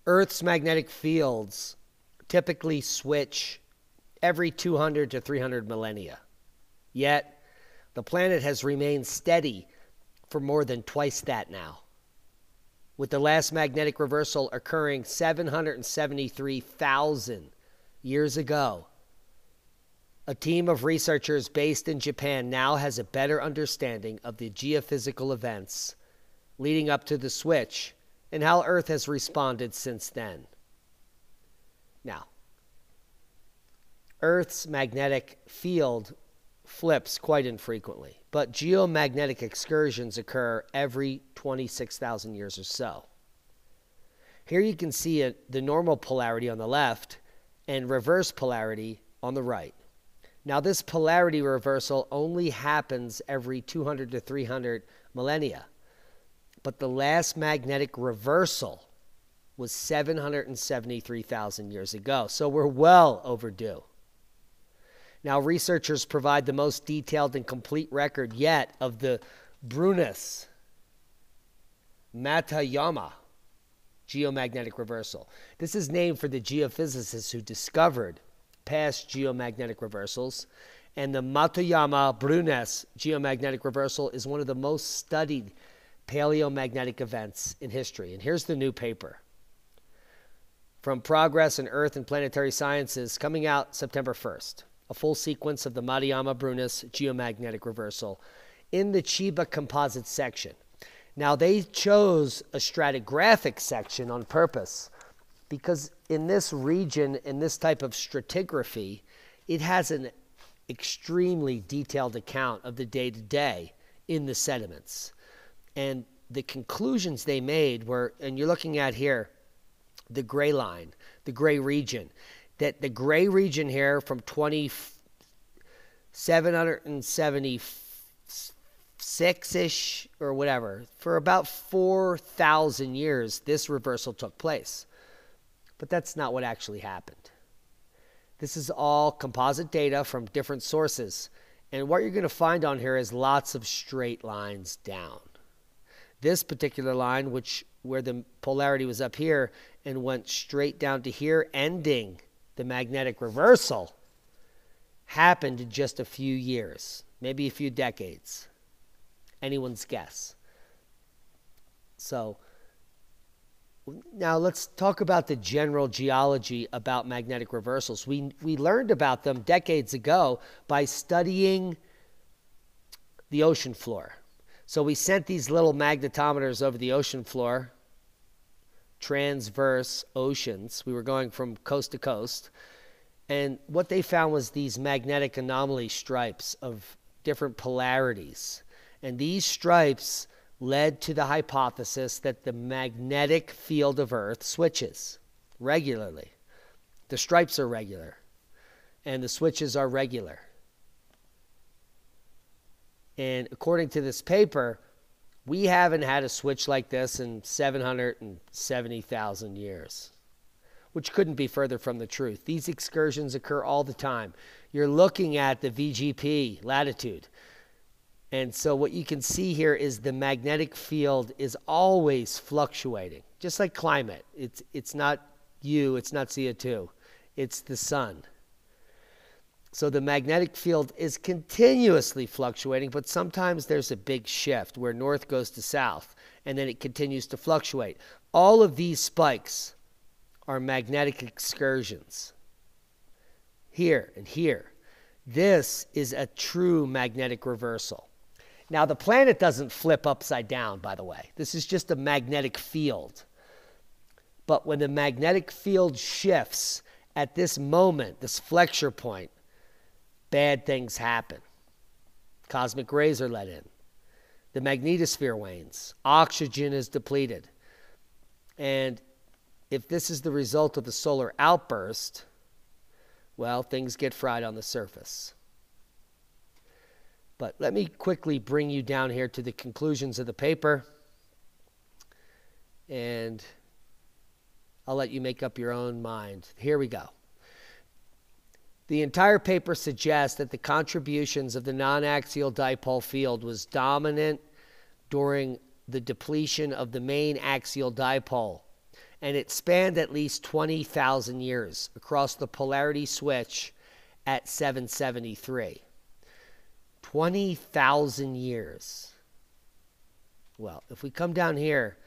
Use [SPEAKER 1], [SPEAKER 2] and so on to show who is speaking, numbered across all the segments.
[SPEAKER 1] Earth's magnetic fields typically switch every 200 to 300 millennia. Yet, the planet has remained steady for more than twice that now, with the last magnetic reversal occurring 773,000 years ago. A team of researchers based in Japan now has a better understanding of the geophysical events leading up to the switch and how Earth has responded since then. Now, Earth's magnetic field flips quite infrequently, but geomagnetic excursions occur every 26,000 years or so. Here you can see the normal polarity on the left and reverse polarity on the right. Now, this polarity reversal only happens every 200 to 300 millennia, but the last magnetic reversal was 773,000 years ago, so we're well overdue. Now, researchers provide the most detailed and complete record yet of the Brunus Matayama geomagnetic reversal. This is named for the geophysicists who discovered past geomagnetic reversals, and the Matayama-Brunus geomagnetic reversal is one of the most studied paleomagnetic events in history. And here's the new paper from Progress in Earth and Planetary Sciences, coming out September 1st. A full sequence of the Matayama-Brunus geomagnetic reversal in the Chiba composite section. Now, they chose a stratigraphic section on purpose because in this region, in this type of stratigraphy, it has an extremely detailed account of the day-to-day in the sediments. And the conclusions they made were, and you're looking at here, the gray line, the gray region, that the gray region here from 2776-ish or whatever, for about 4,000 years, this reversal took place. But that's not what actually happened. This is all composite data from different sources. And what you're going to find on here is lots of straight lines down. This particular line, where the polarity was up here and went straight down to here, ending the magnetic reversal, happened in just a few years, maybe a few decades. Anyone's guess. So now let's talk about the general geology about magnetic reversals. We learned about them decades ago by studying the ocean floor. So we sent these little magnetometers over the ocean floor, transverse oceans. We were going from coast to coast. And what they found was these magnetic anomaly stripes of different polarities. And these stripes led to the hypothesis that the magnetic field of Earth switches regularly. The stripes are regular, and the switches are regular. And according to this paper, we haven't had a switch like this in 770,000 years, which couldn't be further from the truth. These excursions occur all the time. You're looking at the VGP latitude. And so what you can see here is the magnetic field is always fluctuating, just like climate. It's not you, it's not CO2, it's the sun. So the magnetic field is continuously fluctuating, but sometimes there's a big shift where north goes to south, and then it continues to fluctuate. All of these spikes are magnetic excursions. Here and here. This is a true magnetic reversal. Now, the planet doesn't flip upside down, by the way. This is just a magnetic field. But when the magnetic field shifts at this moment, this flexure point, bad things happen. Cosmic rays are let in. The magnetosphere wanes. Oxygen is depleted. And if this is the result of the solar outburst, well, things get fried on the surface. But let me quickly bring you down here to the conclusions of the paper, and I'll let you make up your own mind. Here we go. The entire paper suggests that the contributions of the non-axial dipole field was dominant during the depletion of the main axial dipole and it spanned at least 20,000 years across the polarity switch at 773. 20,000 years. Well, if we come down here,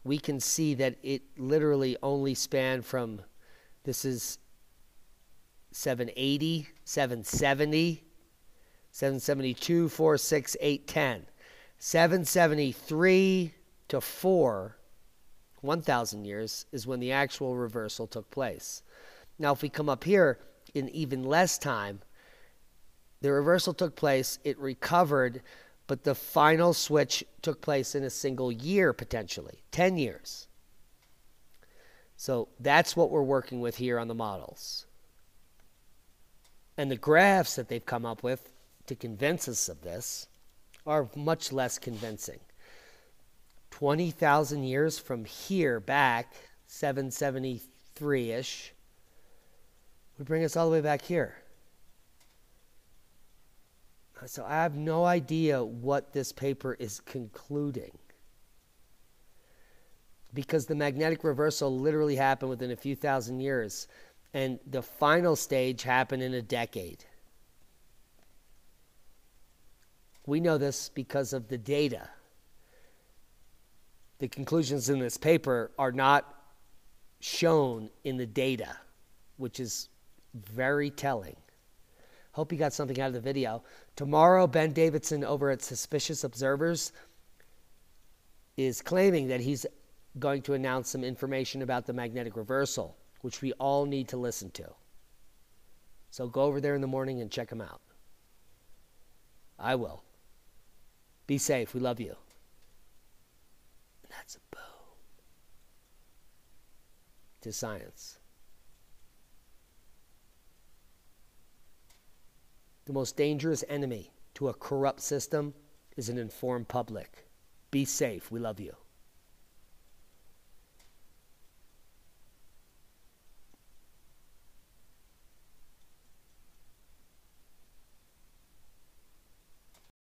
[SPEAKER 1] we can see that it literally only spanned from, this is 780, 770, 772, 4, 6, 8, 10. 773 to 4, 1,000 years, is when the actual reversal took place. Now, if we come up here in even less time, the reversal took place, it recovered, but the final switch took place in a single year, potentially, 10 years. So that's what we're working with here on the models. And the graphs that they've come up with to convince us of this are much less convincing. 20,000 years from here back, 773-ish, would bring us all the way back here. So I have no idea what this paper is concluding, because the magnetic reversal literally happened within a few thousand years, and the final stage happened in a decade. We know this because of the data. The conclusions in this paper are not shown in the data, which is very telling. Hope you got something out of the video. Tomorrow, Ben Davidson over at Suspicious Observers is claiming that he's going to announce some information about the magnetic reversal, which we all need to listen to. So go over there in the morning and check him out. I will. Be safe. We love you. And that's a boom to science. The most dangerous enemy to a corrupt system is an informed public. Be safe. We love you.